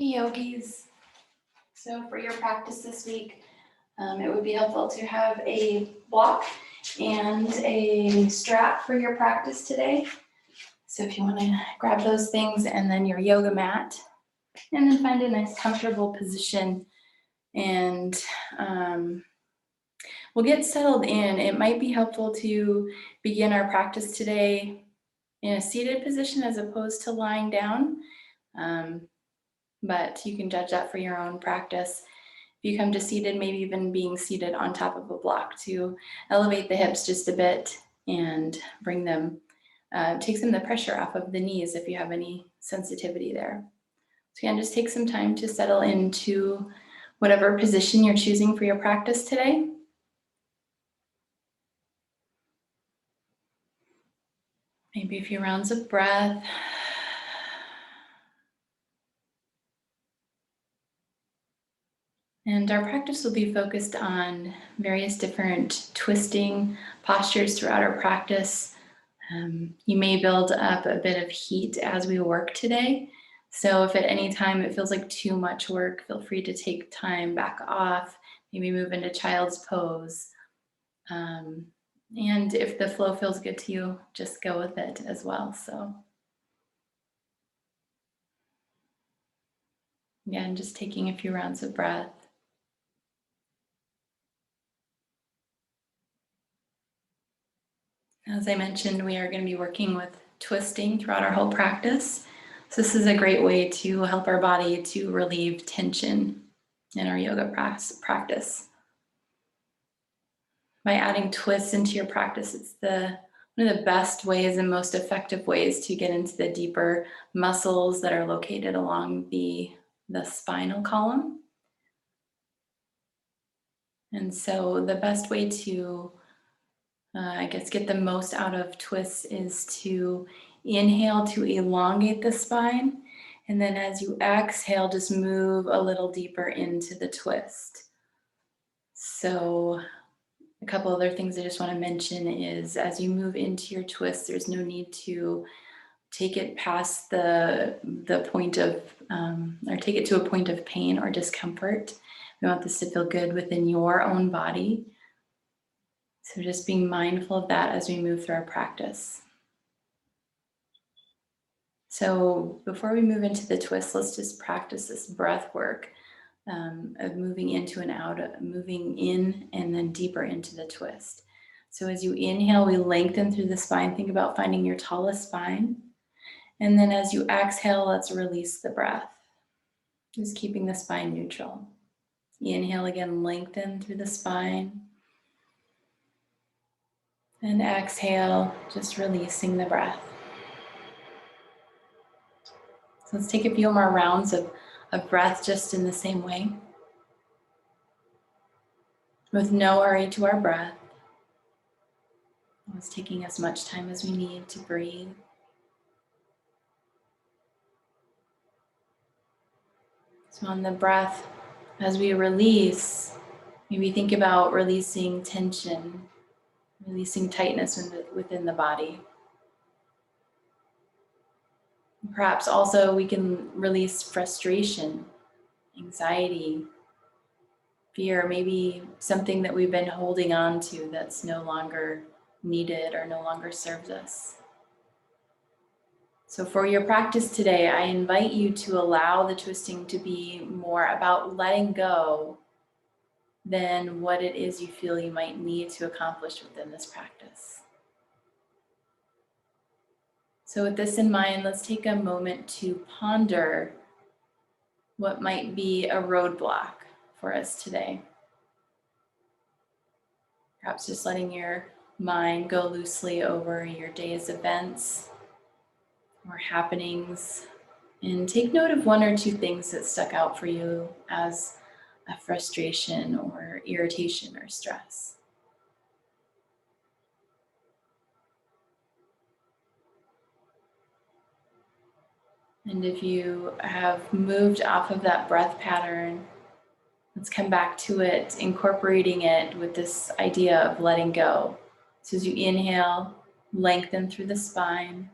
Hey yogis, so for your practice this week, it would be helpful to have a block and a strap for your practice today. So if you want to grab those things and then your yoga mat, and then find a nice comfortable position and we'll get settled in. It might be helpful to begin our practice today in a seated position as opposed to lying down. But you can judge that for your own practice. If you come to seated, maybe even being seated on top of a block to elevate the hips just a bit and bring them, take some of the pressure off of the knees if you have any sensitivity there. So again, just take some time to settle into whatever position you're choosing for your practice today. Maybe a few rounds of breath. And our practice will be focused on various different twisting postures throughout our practice. You may build up a bit of heat as we work today. So if at any time it feels like too much work, feel free to take time back off, maybe move into child's pose. And if the flow feels good to you, just go with it as well. So again, just taking a few rounds of breath. As I mentioned, we are going to be working with twisting throughout our whole practice. So this is a great way to help our body to relieve tension in our yoga practice. By adding twists into your practice, it's one of the best ways and most effective ways to get into the deeper muscles that are located along the spinal column. And so the best way to get the most out of twists is to inhale to elongate the spine. And then as you exhale, just move a little deeper into the twist. So a couple other things I just want to mention is as you move into your twist, there's no need to take it past the point of, or take it to a point of pain or discomfort. We want this to feel good within your own body. So just being mindful of that as we move through our practice. So before we move into the twist, let's just practice this breath work of moving into and out, moving in and then deeper into the twist. So as you inhale, we lengthen through the spine. Think about finding your tallest spine. And then as you exhale, let's release the breath. Just keeping the spine neutral. Inhale again, lengthen through the spine. And exhale, just releasing the breath. So let's take a few more rounds of breath just in the same way. With no hurry to our breath. It's taking as much time as we need to breathe. So on the breath, as we release, maybe think about releasing tension, releasing tightness within the body. Perhaps also we can release frustration, anxiety, fear, maybe something that we've been holding on to that's no longer needed or no longer serves us. So for your practice today, I invite you to allow the twisting to be more about letting go than what it is you feel you might need to accomplish within this practice. So with this in mind, let's take a moment to ponder what might be a roadblock for us today. Perhaps just letting your mind go loosely over your day's events or happenings, and take note of one or two things that stuck out for you as a frustration or irritation or stress. And if you have moved off of that breath pattern, let's come back to it, incorporating it with this idea of letting go. So as you inhale, lengthen through the spine.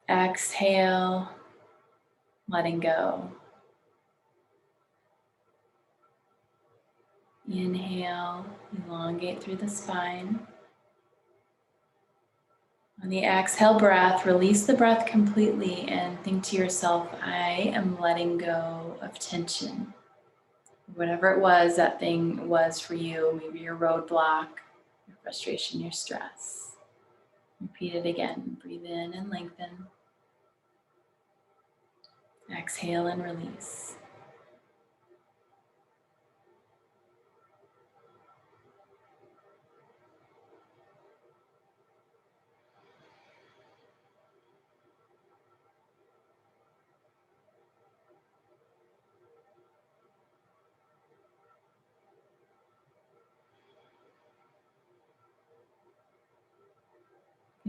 Exhale, letting go. Inhale, elongate through the spine. On the exhale breath, release the breath completely and think to yourself, I am letting go of tension. Whatever it was that thing was for you, maybe your roadblock, your frustration, your stress. Repeat it again. Breathe in and lengthen. Exhale and release.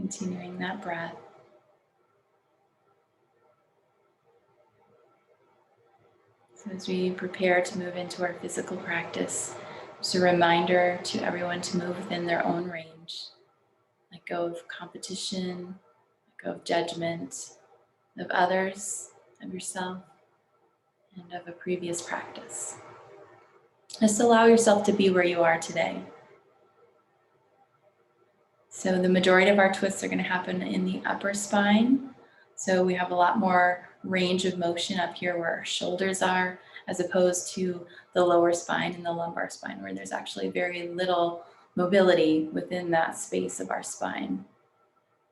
Continuing that breath. So as we prepare to move into our physical practice, just a reminder to everyone to move within their own range. Let go of competition, let go of judgment of others, of yourself, and of a previous practice. Just allow yourself to be where you are today. So the majority of our twists are going to happen in the upper spine. So we have a lot more range of motion up here where our shoulders are, as opposed to the lower spine and the lumbar spine, where there's actually very little mobility within that space of our spine.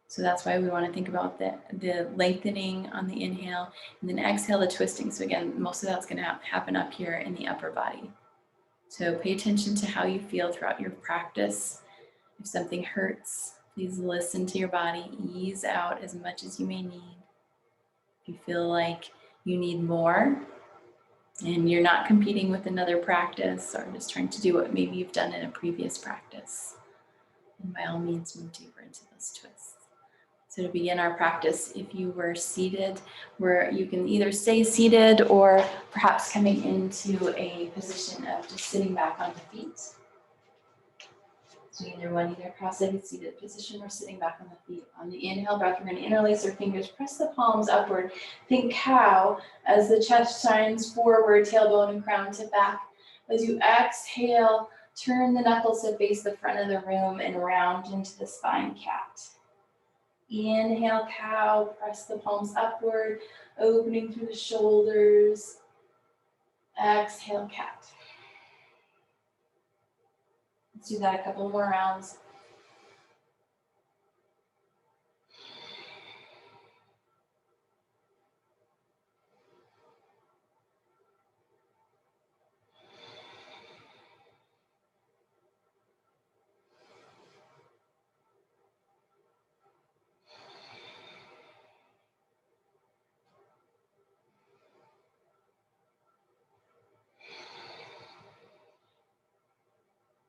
So that's why we want to think about the lengthening on the inhale, and then exhale the twisting. So again, most of that's going to happen up here in the upper body. So pay attention to how you feel throughout your practice. If something hurts, please listen to your body, ease out as much as you may need. If you feel like you need more and you're not competing with another practice or just trying to do what maybe you've done in a previous practice, then by all means move deeper into those twists. So to begin our practice, if you were seated, where you can either stay seated or perhaps coming into a position of just sitting back on the feet. So either cross-legged seated position or sitting back on the feet. On the inhale breath, we're going to interlace our fingers, press the palms upward. Think cow as the chest shines forward, tailbone and crown tip back. As you exhale, turn the knuckles to face the front of the room and round into the spine cat. Inhale, cow, press the palms upward, opening through the shoulders. Exhale, cat. Let's do that a couple more rounds.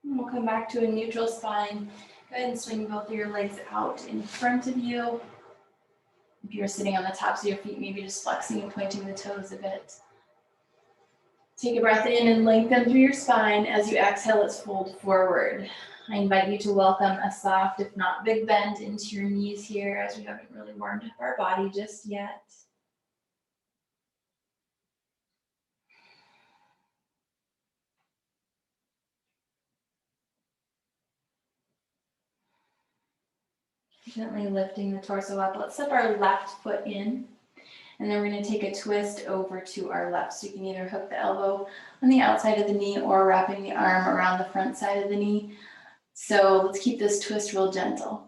And we'll come back to a neutral spine. Go ahead and swing both of your legs out in front of you. If you're sitting on the tops of your feet, maybe just flexing and pointing the toes a bit. Take a breath in and lengthen through your spine. As you exhale, let's fold forward. I invite you to welcome a soft, if not big bend into your knees here, as we haven't really warmed up our body just yet. Gently lifting the torso up. Let's step our left foot in, and then we're going to take a twist over to our left. So you can either hook the elbow on the outside of the knee or wrapping the arm around the front side of the knee. So let's keep this twist real gentle.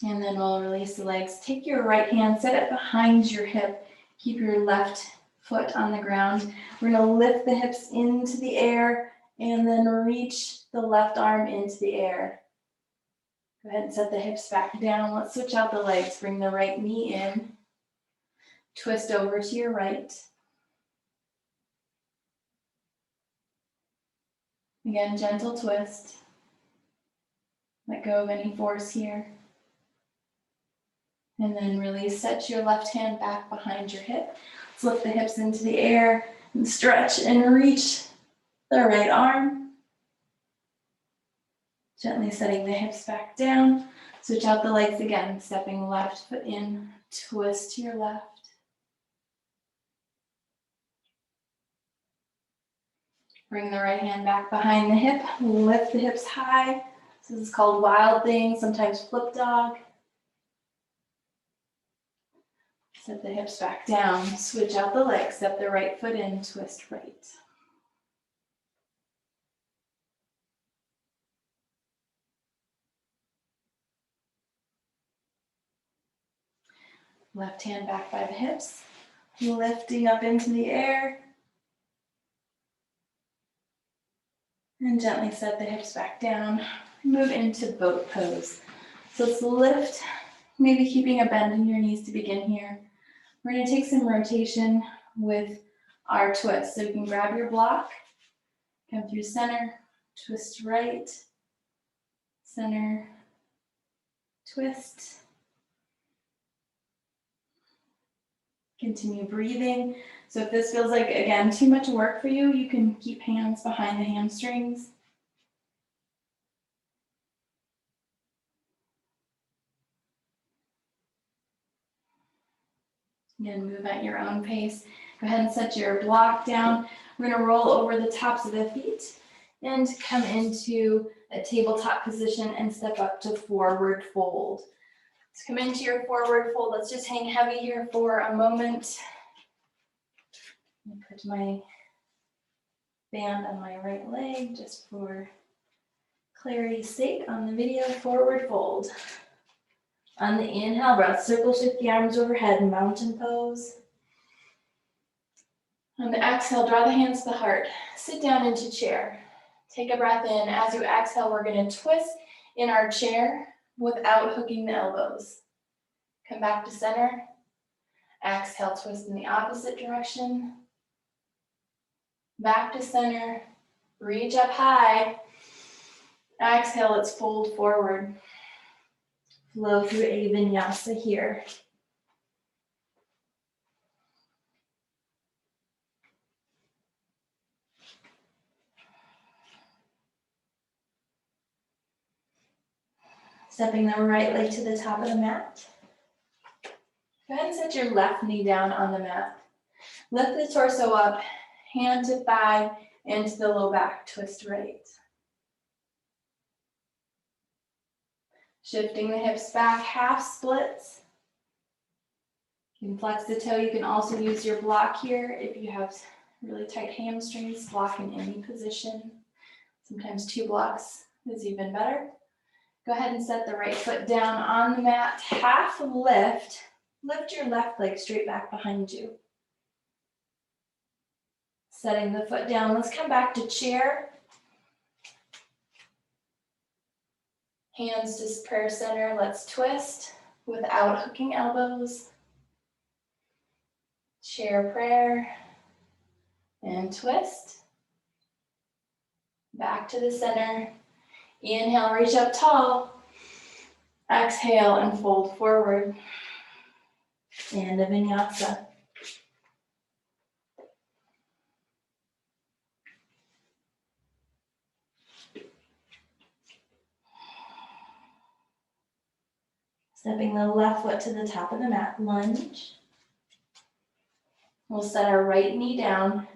And then we'll release the legs. Take your right hand, set it behind your hip. Keep your left foot on the ground. We're going to lift the hips into the air and then reach the left arm into the air. Go ahead and set the hips back down. Let's switch out the legs. Bring the right knee in. Twist over to your right. Again, gentle twist. Let go of any force here. And then release, set your left hand back behind your hip. Let's lift the hips into the air and stretch and reach the right arm. Gently setting the hips back down. Switch out the legs again, stepping left foot in, twist to your left. Bring the right hand back behind the hip, lift the hips high. This is called wild thing, sometimes flip dog. Set the hips back down, switch out the legs, step the right foot in, twist right. Left hand back by the hips, lifting up into the air. And gently set the hips back down. Move into boat pose. So let's lift, maybe keeping a bend in your knees to begin here. We're going to take some rotation with our twist. So you can grab your block, come through center, twist right, center, twist. Continue breathing. So if this feels like, again, too much work for you, you can keep hands behind the hamstrings. Again, move at your own pace. Go ahead and set your block down. We're going to roll over the tops of the feet and come into a tabletop position and step up to forward fold. Let's come into your forward fold. Let's just hang heavy here for a moment. Put my band on my right leg just for clarity's sake on the video. Forward fold. On the inhale breath, circle shift the arms overhead, mountain pose. On the exhale, draw the hands to the heart. Sit down into chair. Take a breath in. As you exhale, we're going to twist in our chair without hooking the elbows. Come back to center. Exhale, twist in the opposite direction. Back to center. Reach up high. Exhale, let's fold forward. Flow through a vinyasa here. Stepping the right leg to the top of the mat. Go ahead and set your left knee down on the mat. Lift the torso up, hand to thigh, into the low back, twist right. Shifting the hips back, half splits. You can flex the toe. You can also use your block here if you have really tight hamstrings, block in any position. Sometimes 2 blocks is even better. Go ahead and set the right foot down on the mat, half lift. Lift your left leg straight back behind you. Setting the foot down, let's come back to chair. Hands to prayer center, let's twist without hooking elbows. Chair prayer and twist. Back to the center. Inhale, reach up tall. Exhale and fold forward. And a vinyasa. Stepping the left foot to the top of the mat, lunge. We'll set our right knee down.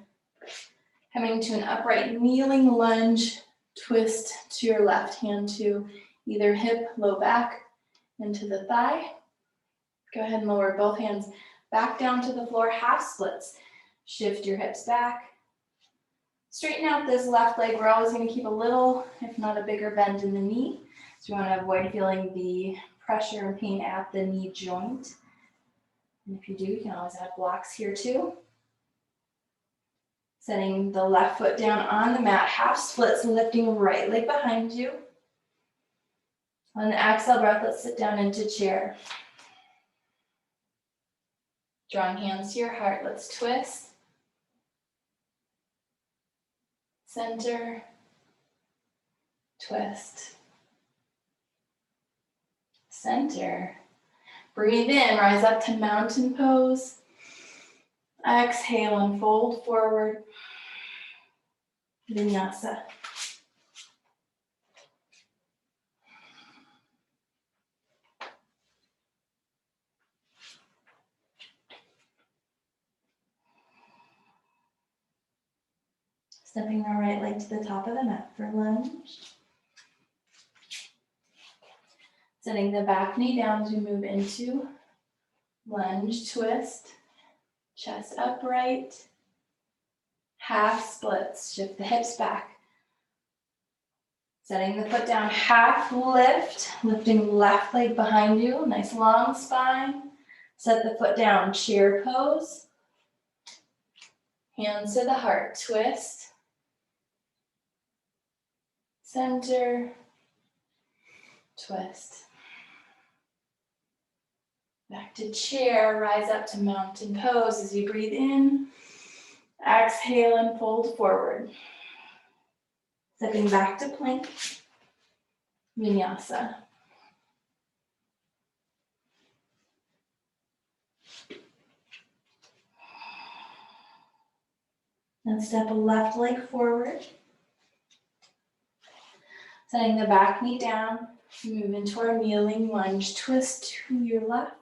Coming to an upright kneeling lunge, twist to your left hand to either hip, low back, into the thigh. Go ahead and lower both hands back down to the floor, half splits. Shift your hips back. Straighten out this left leg. We're always going to keep a little, if not a bigger bend in the knee. So you want to avoid feeling the pressure and pain at the knee joint. And if you do, you can always add blocks here too. Setting the left foot down on the mat, half splits, lifting right leg behind you. On the exhale breath, let's sit down into chair. Drawing hands to your heart, let's twist. Center, twist. Center. Breathe in, rise up to mountain pose. Exhale and fold forward. Vinyasa. Stepping our right leg to the top of the mat for lunge. Setting the back knee down as we move into lunge twist. Chest upright. Half splits. Shift the hips back. Setting the foot down, half lift. Lifting left leg behind you. Nice long spine. Set the foot down, chair pose. Hands to the heart, twist. Center, twist. Back to chair, rise up to mountain pose as you breathe in. Exhale and fold forward. Stepping back to plank, vinyasa. Then step a left leg forward. Setting the back knee down, move into our kneeling lunge, twist to your left.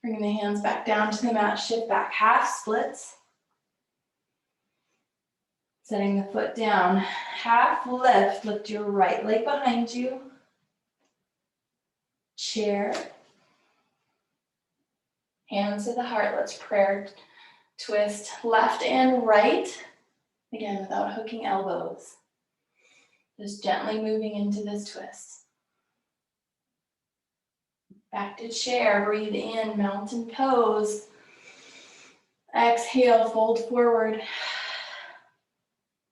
Bringing the hands back down to the mat, shift back, half splits. Setting the foot down, half lift, lift your right leg behind you. Chair. Hands to the heart, let's prayer twist left and right. Again, without hooking elbows. Just gently moving into this twist. Back to chair, breathe in, mountain pose. Exhale, fold forward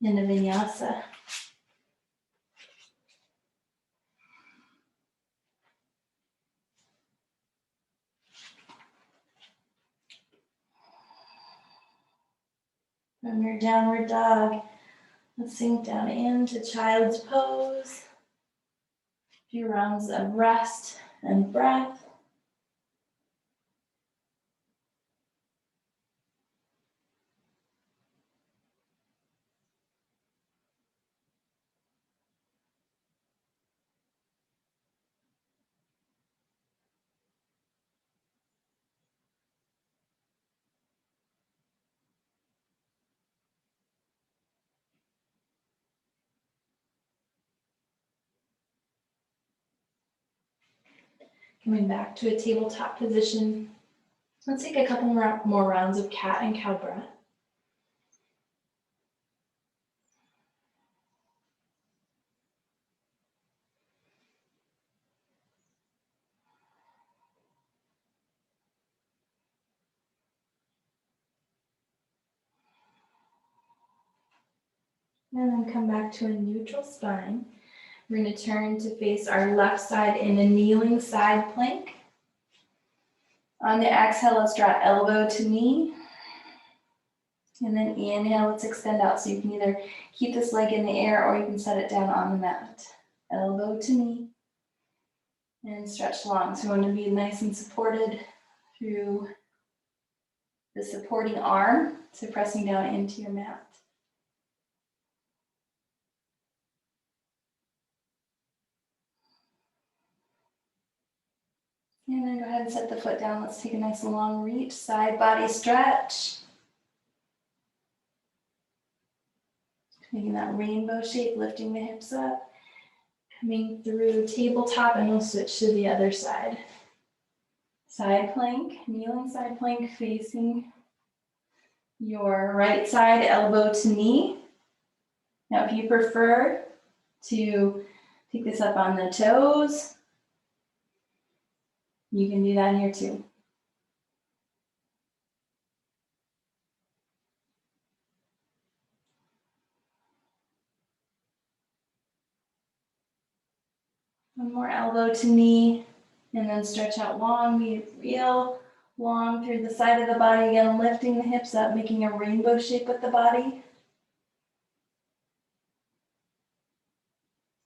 into vinyasa. From your downward dog, let's sink down into child's pose. A few rounds of rest and breath. Coming back to a tabletop position. Let's take a couple more rounds of cat and cow breath. And then come back to a neutral spine. We're going to turn to face our left side in a kneeling side plank. On the exhale, let's draw elbow to knee. And then inhale, let's extend out. So you can either keep this leg in the air or you can set it down on the mat. Elbow to knee. And stretch long. So we want to be nice and supported through the supporting arm. So pressing down into your mat. And then go ahead and set the foot down. Let's take a nice long reach, side body stretch. Making that rainbow shape, lifting the hips up. Coming through tabletop, and we'll switch to the other side. Side plank, kneeling side plank facing your right side, elbow to knee. Now if you prefer to pick this up on the toes, you can do that here too. One more elbow to knee, and then stretch out long, be real long through the side of the body. Again, lifting the hips up, making a rainbow shape with the body.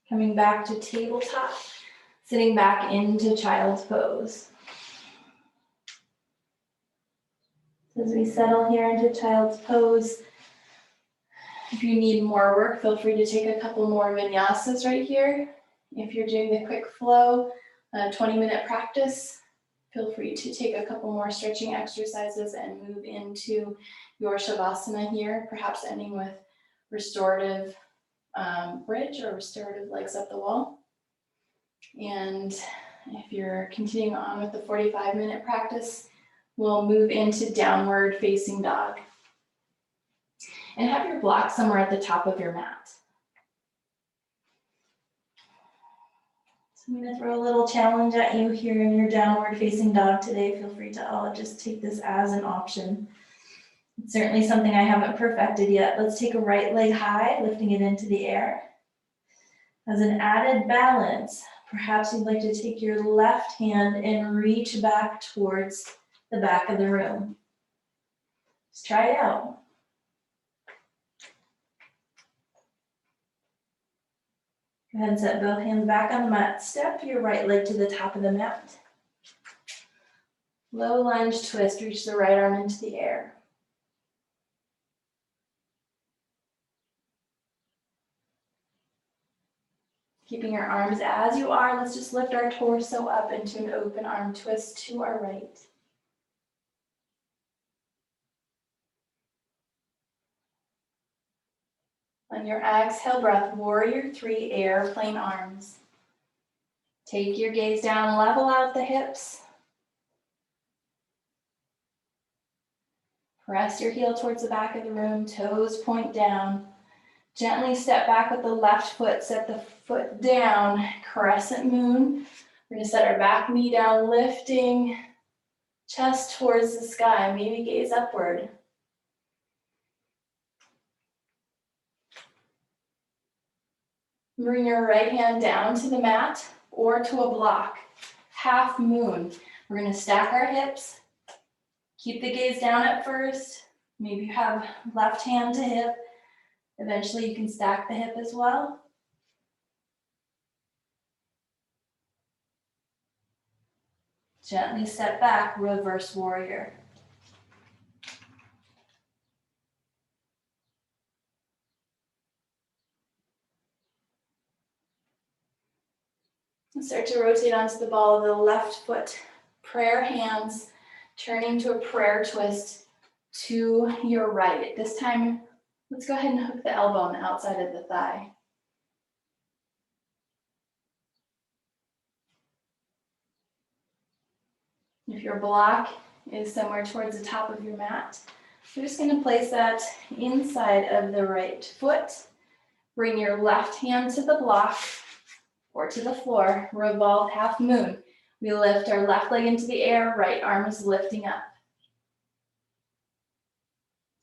Coming back to tabletop, sitting back into child's pose. As we settle here into child's pose, if you need more work, feel free to take a couple more vinyasas right here. If you're doing the quick flow, 20-minute practice, Feel free to take a couple more stretching exercises and move into your Shavasana here, perhaps ending with restorative bridge or restorative legs up the wall. And if you're continuing on with the 45-minute practice, we'll move into downward facing dog. And have your block somewhere at the top of your mat. So I'm going to throw a little challenge at you here in your downward facing dog today. Feel free to all just take this as an option. It's certainly something I haven't perfected yet. Let's take a right leg high, lifting it into the air. As an added balance, perhaps you'd like to take your left hand and reach back towards the back of the room. Just try it out. Go ahead and set both hands back on the mat. Step your right leg to the top of the mat. Low lunge twist, reach the right arm into the air. Keeping your arms as you are, let's just lift our torso up into an open arm twist to our right. On your exhale breath, warrior three, airplane arms. Take your gaze down, level out the hips. Press your heel towards the back of the room, toes point down. Gently step back with the left foot, set the foot down, crescent moon. We're gonna set our back knee down, lifting chest towards the sky, maybe gaze upward. Bring your right hand down to the mat or to a block, half moon. We're gonna stack our hips, keep the gaze down at first. Maybe you have left hand to hip. Eventually you can stack the hip as well. Gently step back, reverse warrior. And start to rotate onto the ball of the left foot. Prayer hands, turning to a prayer twist to your right. This time, let's go ahead and hook the elbow on the outside of the thigh. If your block is somewhere towards the top of your mat, you're just going to place that inside of the right foot. Bring your left hand to the block or to the floor, revolve half moon. We lift our left leg into the air, right arm is lifting up.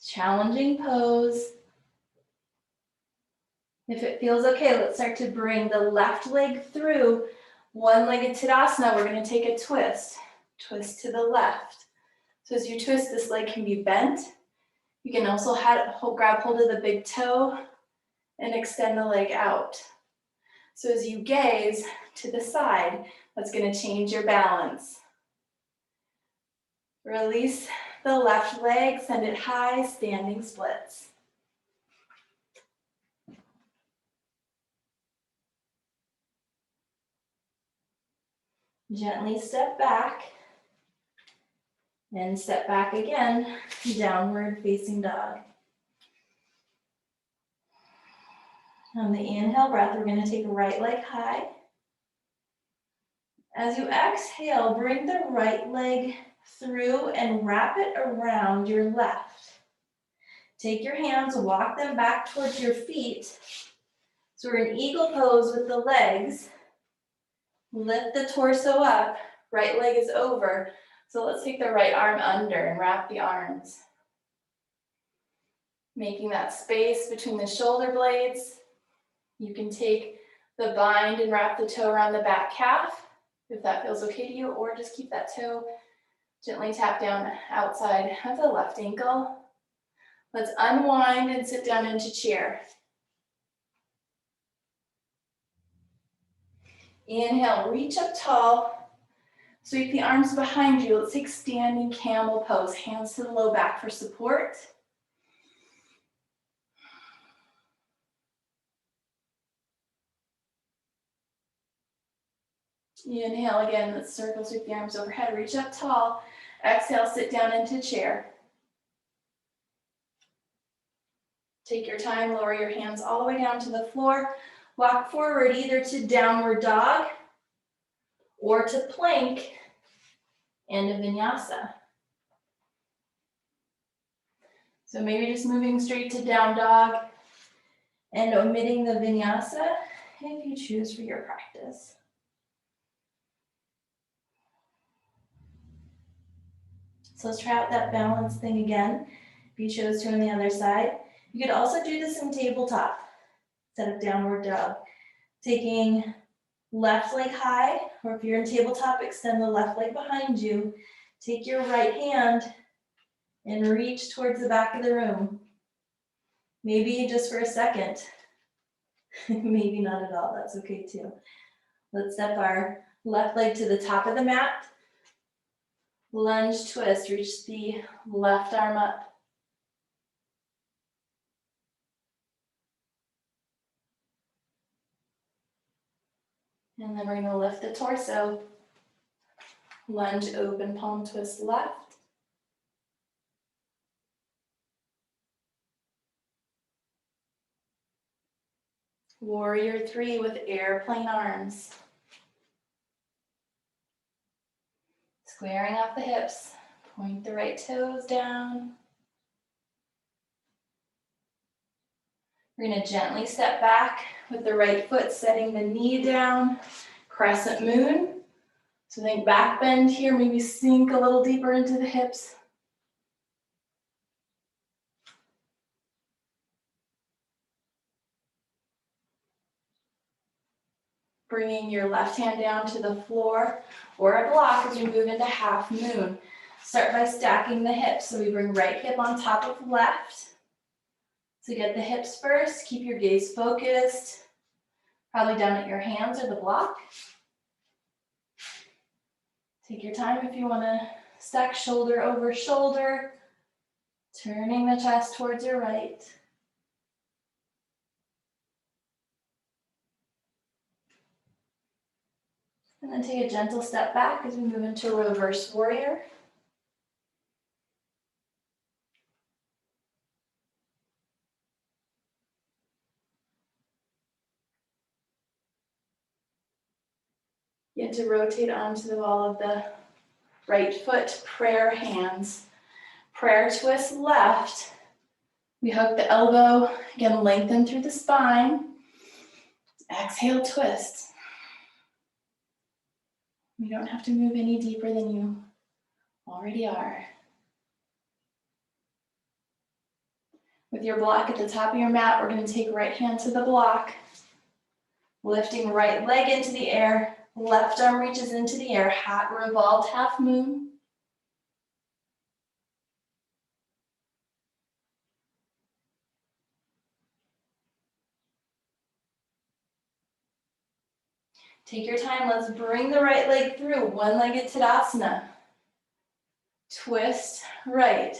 Challenging pose. If it feels okay, let's start to bring the left leg through. One-legged Tadasana, we're going to take a twist. Twist to the left. So as you twist, this leg can be bent. You can also grab hold of the big toe and extend the leg out. So as you gaze to the side, that's going to change your balance. Release the left leg, send it high, standing splits. Gently step back and step back again, downward facing dog. On the inhale breath, we're going to take a right leg high. As you exhale, bring the right leg through and wrap it around your left. Take your hands, walk them back towards your feet. So we're in eagle pose with the legs. Lift the torso up, right leg is over. So let's take the right arm under and wrap the arms. Making that space between the shoulder blades. You can take the bind and wrap the toe around the back calf, if that feels okay to you, or just keep that toe gently tap down outside of the left ankle. Let's unwind and sit down into chair. Inhale, reach up tall. Sweep the arms behind you. Let's take standing camel pose. Hands to the low back for support. Inhale again, let's circle, sweep the arms overhead, reach up tall. Exhale, sit down into chair. Take your time, lower your hands all the way down to the floor. Walk forward either to downward dog or to plank and a vinyasa. So maybe just moving straight to down dog and omitting the vinyasa if you choose for your practice. So let's try out that balance thing again. If you chose to on the other side. You could also do this in tabletop instead of downward dog. Taking left leg high, or if you're in tabletop, extend the left leg behind you. Take your right hand and reach towards the back of the room. Maybe just for a second. Maybe not at all, that's okay too. Let's step our left leg to the top of the mat. Lunge twist, reach the left arm up. And then we're gonna lift the torso. Lunge, open, palm twist left. Warrior 3 with airplane arms. Squaring off the hips, point the right toes down. We're gonna gently step back with the right foot, setting the knee down, crescent moon. So think back bend here, maybe sink a little deeper into the hips. Bringing your left hand down to the floor or a block as we move into half moon. Start by stacking the hips. So we bring right hip on top of left. So get the hips first, keep your gaze focused, probably down at your hands or the block. Take your time if you want to stack shoulder over shoulder, turning the chest towards your right. And then take a gentle step back as we move into reverse warrior. Get to rotate onto the ball of the right foot, prayer hands. Prayer twist left. We hook the elbow, again, lengthen through the spine. Exhale, twist. You don't have to move any deeper than you already are. With your block at the top of your mat, we're going to take right hand to the block, lifting right leg into the air, left arm reaches into the air, hat revolved, half moon. Take your time, let's bring the right leg through, one-legged Tadasana. Twist right.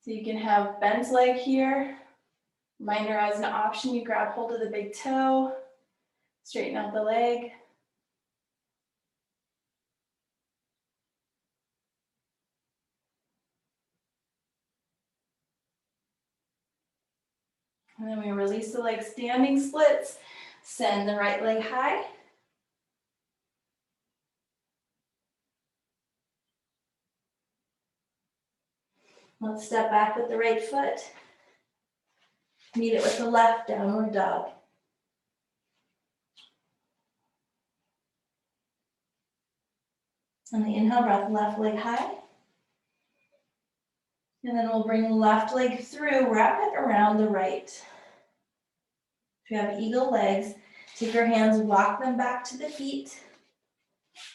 So you can have bent leg here. Reminder, as an option, you grab hold of the big toe, straighten out the leg. And then we release the leg, standing splits. Send the right leg high. Let's step back with the right foot. Meet it with the left, downward dog. On the inhale breath, left leg high. And then we'll bring left leg through, wrap it around the right. If you have eagle legs, take your hands, walk them back to the feet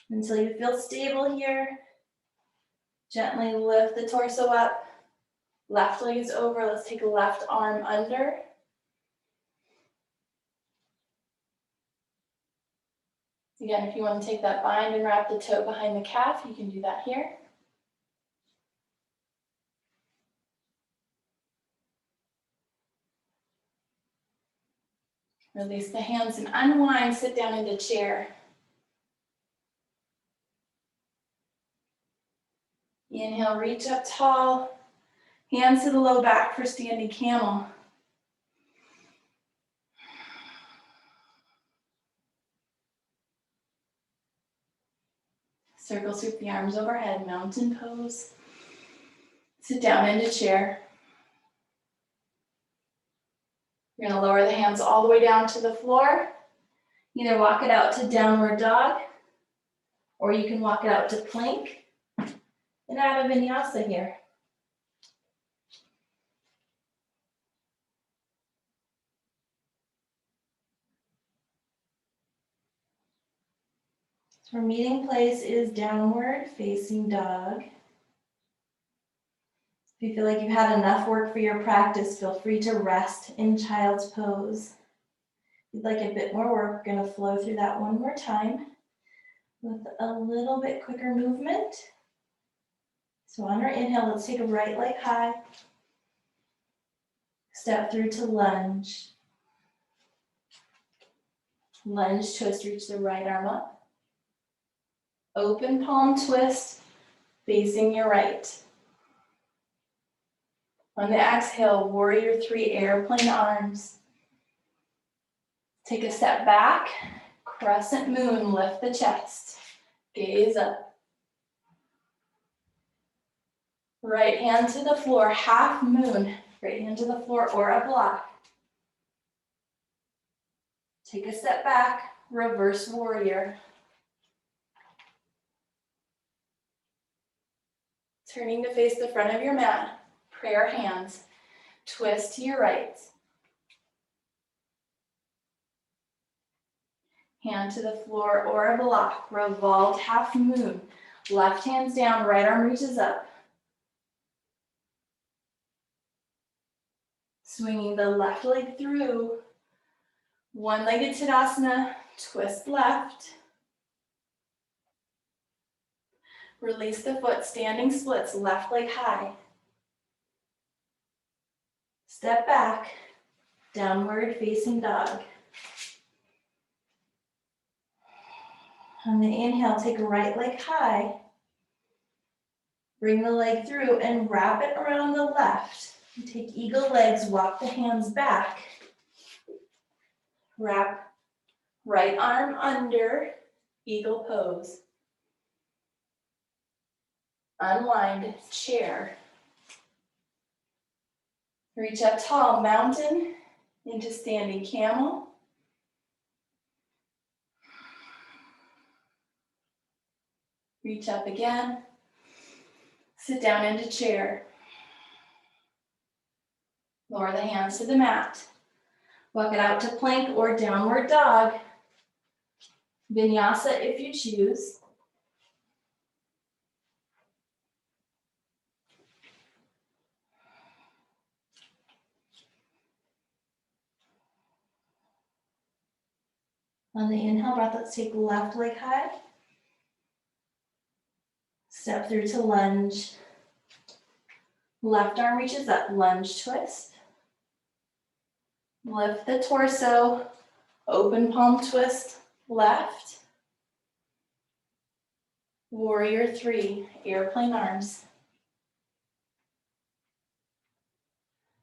until you feel stable here. Gently lift the torso up. Left leg is over. Let's take left arm under. Again, if you want to take that bind and wrap the toe behind the calf, you can do that here. Release the hands and unwind, sit down into chair. Inhale, reach up tall. Hands to the low back for standing camel. Circle sweep the arms overhead, mountain pose. Sit down into chair. You're gonna lower the hands all the way down to the floor. Either walk it out to downward dog, or you can walk it out to plank and add a vinyasa here. So our meeting place is downward facing dog. If you feel like you've had enough work for your practice, feel free to rest in child's pose. If you'd like a bit more work, we're going to flow through that one more time with a little bit quicker movement. So on our inhale, let's take a right leg high. Step through to lunge. Lunge twist, reach the right arm up. Open palm twist, facing your right. On the exhale, warrior three, airplane arms. Take a step back, crescent moon, lift the chest, gaze up. Right hand to the floor, half moon, right hand to the floor or a block. Take a step back, reverse warrior. Turning to face the front of your mat, prayer hands, twist to your right. Hand to the floor or a block, revolved half moon. Left hand's down, right arm reaches up. Swinging the left leg through. One-legged Tadasana, twist left. Release the foot, standing splits, left leg high. Step back, downward facing dog. On the inhale, take a right leg high. Bring the leg through and wrap it around the left. You take eagle legs, walk the hands back. Wrap right arm under, eagle pose. Unwind, chair. Reach up tall, mountain into standing camel. Reach up again. Sit down into chair. Lower the hands to the mat. Walk it out to plank or downward dog. Vinyasa if you choose. On the inhale breath, let's take left leg high. Step through to lunge. Left arm reaches up, lunge twist. Lift the torso, open palm twist, left. Warrior three, airplane arms.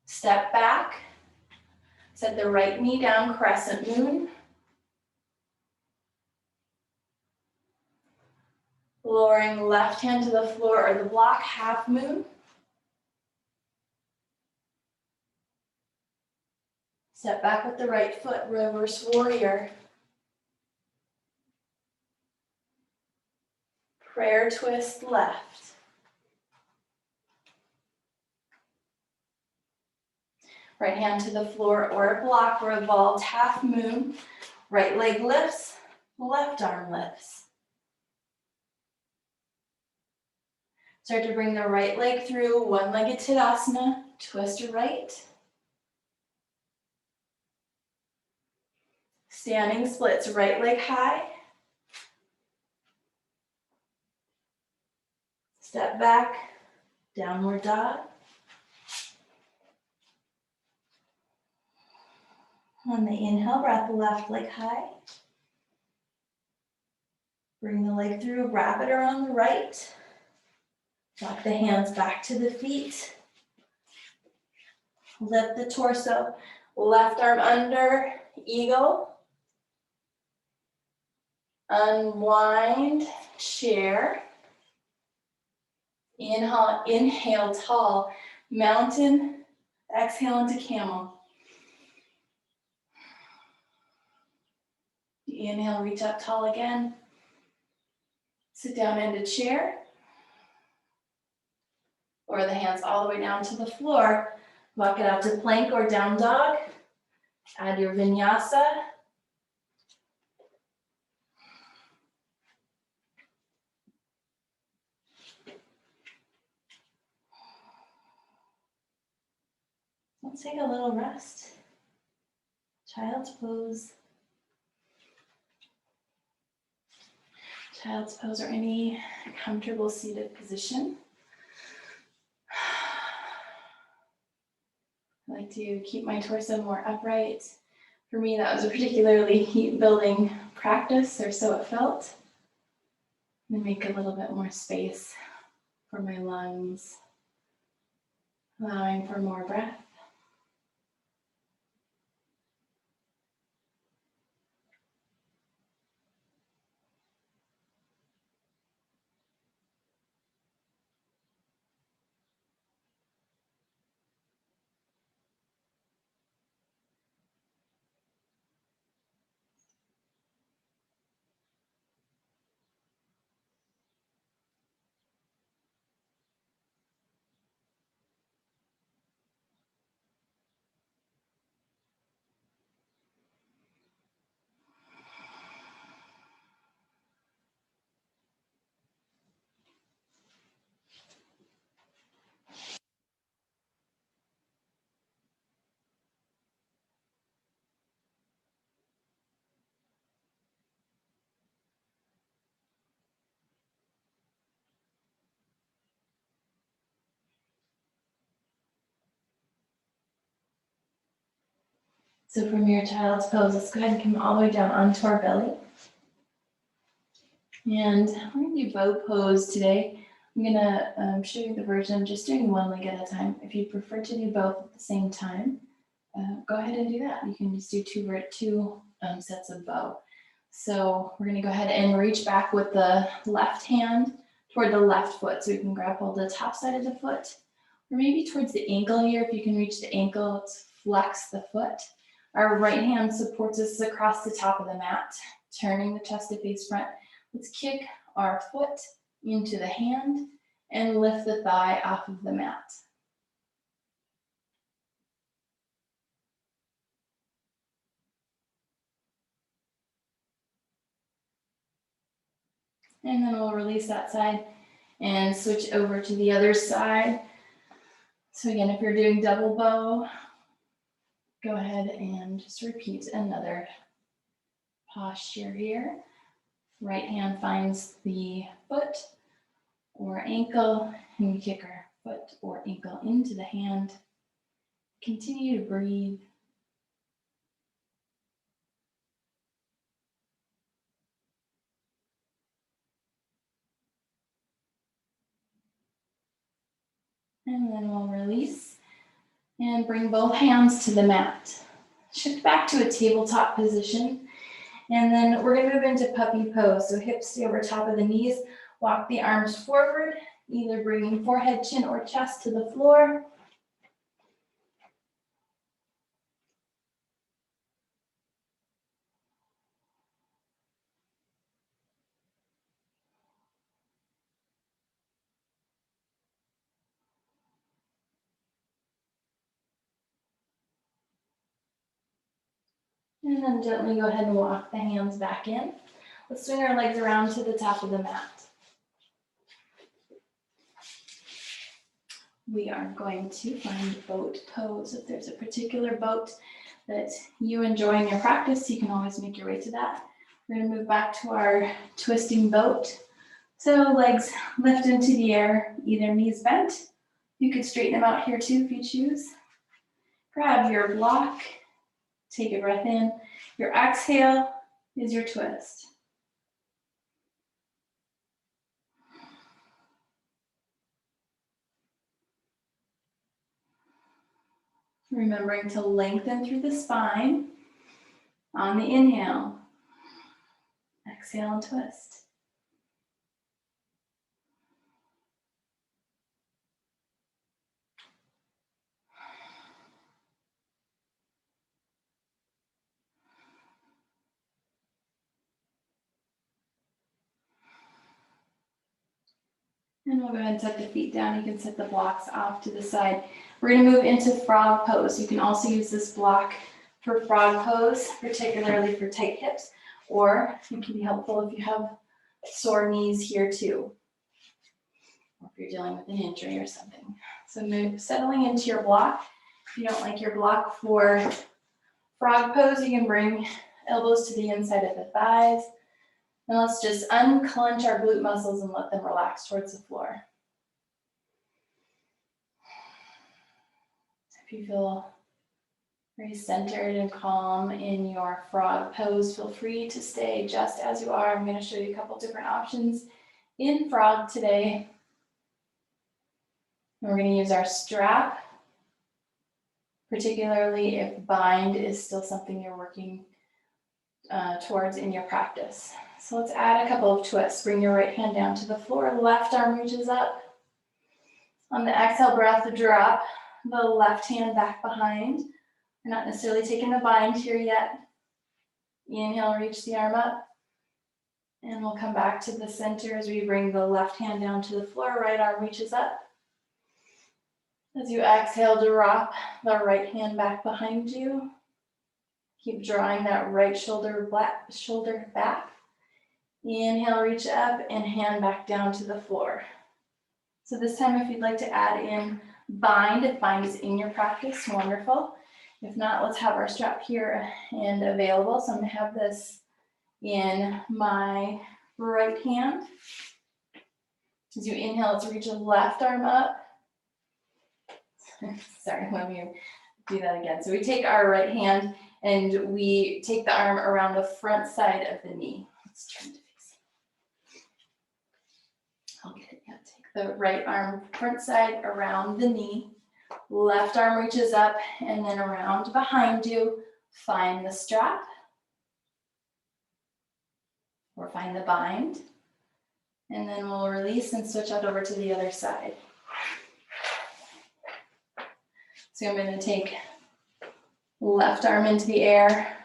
Step back, set the right knee down, crescent moon. Lowering left hand to the floor or the block, half moon. Step back with the right foot, reverse warrior. Prayer twist left. Right hand to the floor or a block, revolved half moon. Right leg lifts, left arm lifts. Start to bring the right leg through, one-legged Tadasana, twist to right. Standing splits, right leg high. Step back, downward dog. On the inhale, breath, left leg high. Bring the leg through, wrap it around the right. Walk the hands back to the feet. Lift the torso. Left arm under, eagle. Unwind, chair. Inhale, tall. Mountain, exhale into camel. Inhale, reach up tall again. Sit down into chair. Or the hands all the way down to the floor. Walk it out to plank or down dog. Add your vinyasa. Let's take a little rest. Child's pose. Child's pose or any comfortable seated position. I like to keep my torso more upright. For me, that was a particularly heat building practice, or so it felt. And make a little bit more space for my lungs, allowing for more breath. So from your child's pose, let's go ahead and come all the way down onto our belly. And we're going to do bow pose today. I'm going to show you the version of just doing one leg at a time. If you prefer to do both at the same time, go ahead and do that. You can just do two sets of bow. So we're going to go ahead and reach back with the left hand toward the left foot. So we can grab hold of the top side of the foot, or maybe towards the ankle here. If you can reach the ankle, let's flex the foot. Our right hand supports us across the top of the mat, turning the chest to face front. Let's kick our foot into the hand and lift the thigh off of the mat. And then we'll release that side and switch over to the other side. So again, if you're doing double bow, go ahead and just repeat another posture here. Right hand finds the foot or ankle, and we kick our foot or ankle into the hand. Continue to breathe. And then we'll release and bring both hands to the mat. Shift back to a tabletop position. And then we're going to move into puppy pose. So hips stay over top of the knees. Walk the arms forward, either bringing forehead, chin, or chest to the floor. And then gently go ahead and walk the hands back in. Let's swing our legs around to the top of the mat. We are going to find boat pose. If there's a particular boat that you enjoy in your practice, you can always make your way to that. We're going to move back to our twisting boat. So legs lift into the air, either knees bent. You could straighten them out here too if you choose. Grab your block, take a breath in. Your exhale is your twist. Remembering to lengthen through the spine on the inhale. Exhale and twist. And we'll go ahead and set the feet down. You can set the blocks off to the side. We're going to move into frog pose. You can also use this block for frog pose, particularly for tight hips, or it can be helpful if you have sore knees here too, or if you're dealing with an injury or something. So settling into your block. If you don't like your block for frog pose, you can bring elbows to the inside of the thighs. And let's just unclench our glute muscles and let them relax towards the floor. If you feel very centered and calm in your frog pose, feel free to stay just as you are. I'm going to show you a couple different options in frog today. And we're going to use our strap, particularly if bind is still something you're working towards in your practice. So let's add a couple of twists. Bring your right hand down to the floor, left arm reaches up. On the exhale breath, drop the left hand back behind. We're not necessarily taking the bind here yet. Inhale, reach the arm up. And we'll come back to the center as we bring the left hand down to the floor, right arm reaches up. As you exhale, drop the right hand back behind you. Keep drawing that right shoulder back. Inhale, reach up and hand back down to the floor. So this time, if you'd like to add in bind, if bind is in your practice, wonderful. If not, let's have our strap here and available. So I'm gonna have this in my right hand. As you inhale, let's reach the left arm up. Sorry, let me do that again. So we take our right hand and we take the arm around the front side of the knee. Let's turn to face. I'll get it. Yeah, take the right arm front side around the knee. Left arm reaches up and then around behind you. Find the strap or find the bind. And then we'll release and switch out over to the other side. So I'm going to take left arm into the air,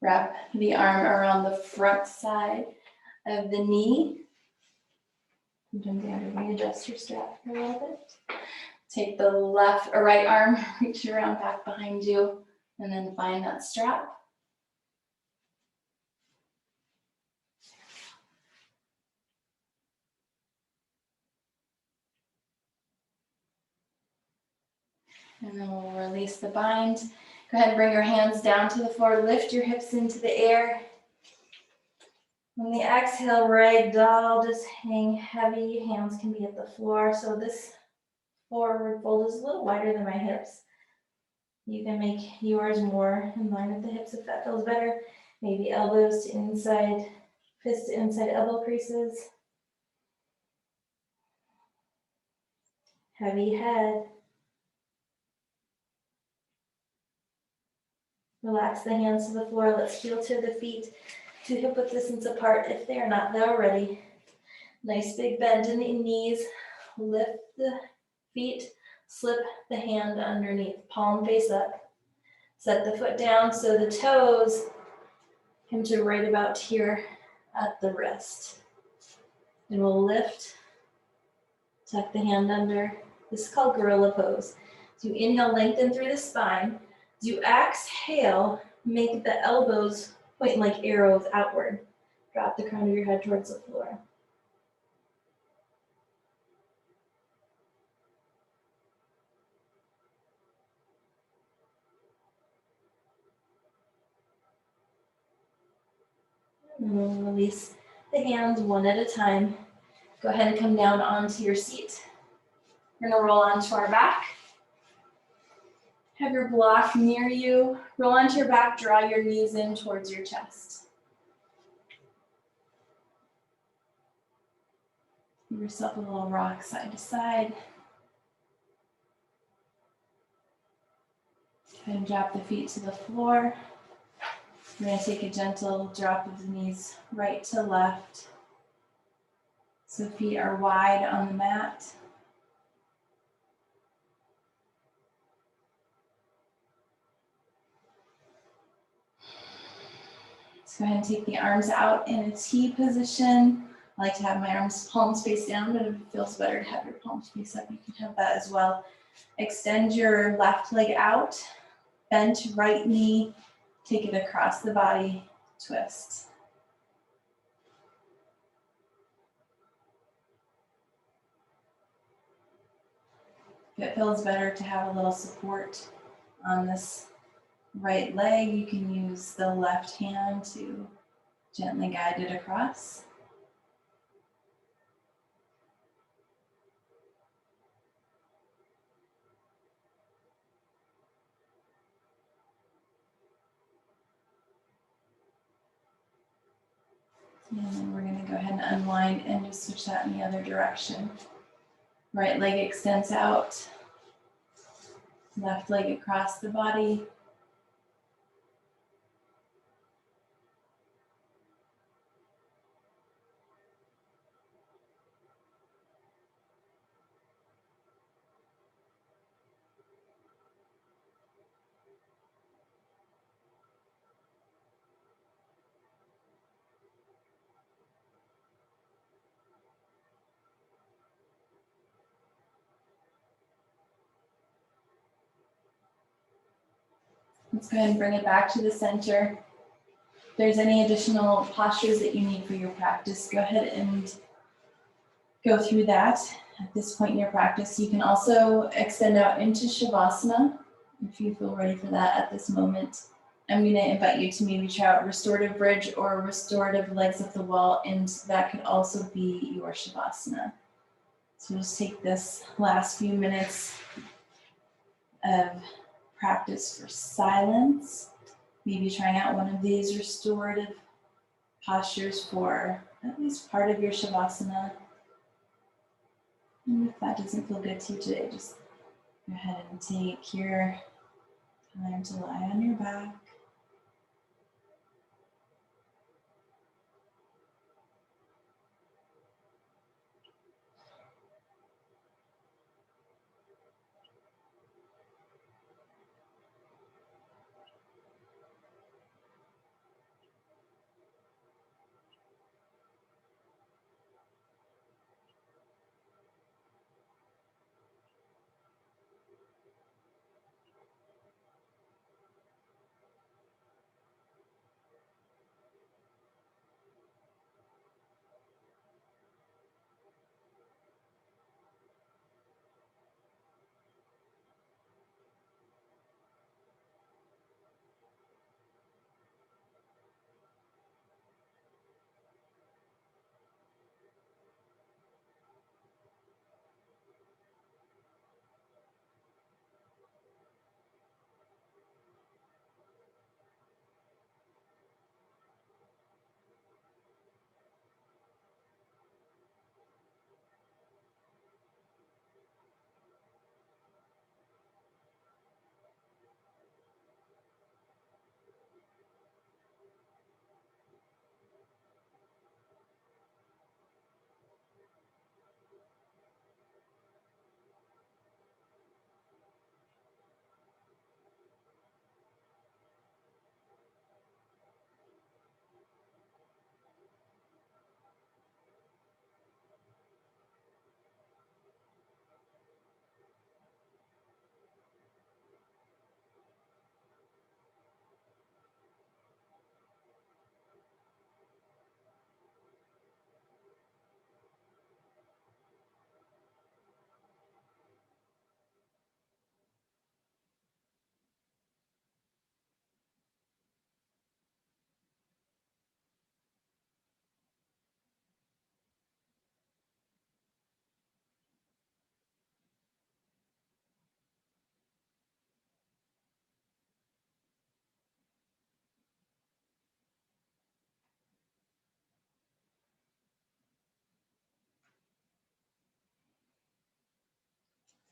wrap the arm around the front side of the knee. Sometimes you have to readjust your strap for a little bit. Take the left or right arm, reach around back behind you, and then find that strap. And then we'll release the bind. Go ahead and bring your hands down to the floor, lift your hips into the air. On the exhale, ragdoll, just hang heavy, hands can be at the floor. So this forward fold is a little wider than my hips. You can make yours more in line with the hips if that feels better. Maybe elbows to inside, fists to inside elbow creases. Heavy head. Relax the hands to the floor. Let's heel to the feet to hip width distance apart if they are not there already. Nice big bend in the knees. Lift the feet, slip the hand underneath, palm face up. Set the foot down so the toes come to right about here at the wrist. And we'll lift, tuck the hand under. This is called gorilla pose. So you inhale, lengthen through the spine. As you exhale, make the elbows point like arrows outward. Drop the crown of your head towards the floor. And we'll release the hands one at a time. Go ahead and come down onto your seat. We're gonna roll onto our back. Have your block near you. Roll onto your back, draw your knees in towards your chest. Give yourself a little rock side to side. Go ahead and drop the feet to the floor. We're going to take a gentle drop of the knees right to left. So feet are wide on the mat. So go ahead and take the arms out in a T position. I like to have my arms palms face down, but if it feels better to have your palms face up, you can have that as well. Extend your left leg out, bend right knee, take it across the body, twist. If it feels better to have a little support on this right leg, you can use the left hand to gently guide it across. And then we're going to go ahead and unwind and just switch that in the other direction. Right leg extends out, left leg across the body. Let's go ahead and bring it back to the center. If there's any additional postures that you need for your practice, go ahead and go through that at this point in your practice. You can also extend out into Shavasana if you feel ready for that at this moment. I'm going to invite you to maybe try out restorative bridge or restorative legs up the wall, and that could also be your Shavasana. So just take this last few minutes of practice for silence. Maybe trying out one of these restorative postures for at least part of your Shavasana. And if that doesn't feel good to you today, just go ahead and take your time to lie on your back.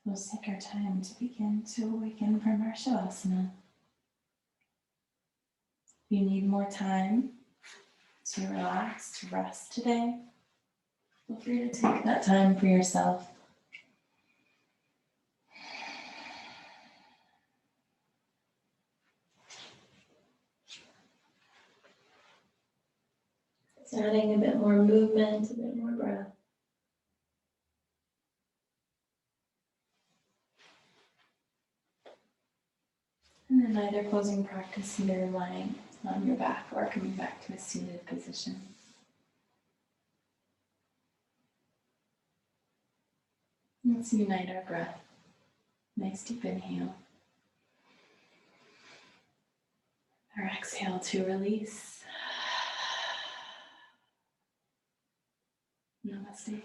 Let's take our time to begin to awaken from our Shavasana. you need more time to relax, to rest today, feel free to take that time for yourself. Just adding a bit more movement, a bit more breath. And then either closing practice, either lying on your back or coming back to a seated position. Let's unite our breath. Nice deep inhale. Our exhale to release. Namaste.